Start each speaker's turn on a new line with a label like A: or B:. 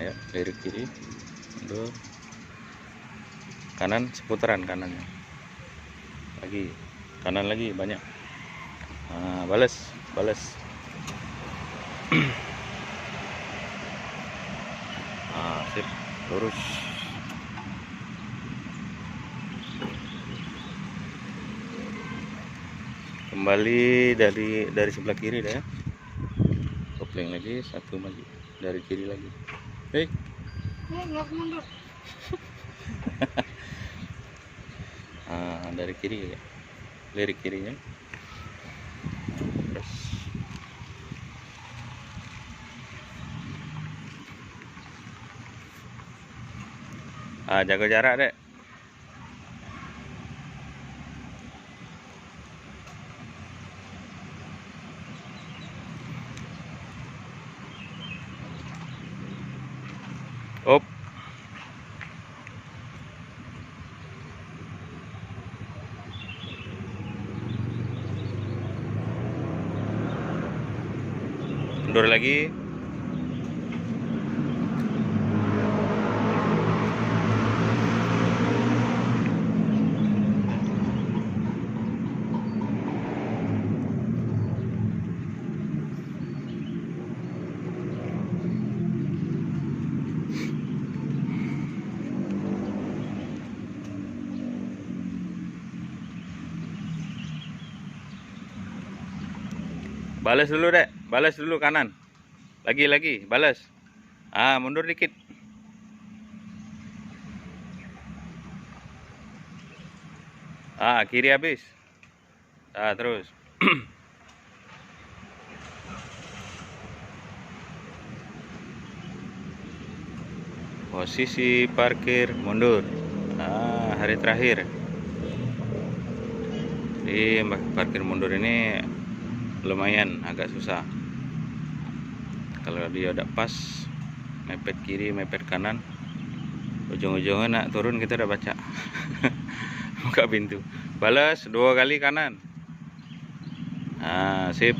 A: ya, lirik kiri, mundur, kanan seputaran kanannya, lagi kanan lagi banyak. Nah, balas sip, lurus. Kembali dari sebelah kiri deh ya. Kopling lagi, satu maju dari kiri lagi.
B: mundur.
A: Dari kiri ya, lirik kirinya. Terus jaga jarak dek. Op. Mundur lagi. Balas dulu dek, balas dulu kanan. Lagi, balas. Mundur dikit. Kiri habis. Terus. Posisi parkir mundur. Hari terakhir. Jadi parkir mundur ini lumayan agak susah. Kalau dia udah pas, mepet kiri, mepet kanan, ujung-ujungnya nak turun kita udah baca. Buka pintu, balas 2 kali kanan. Sip.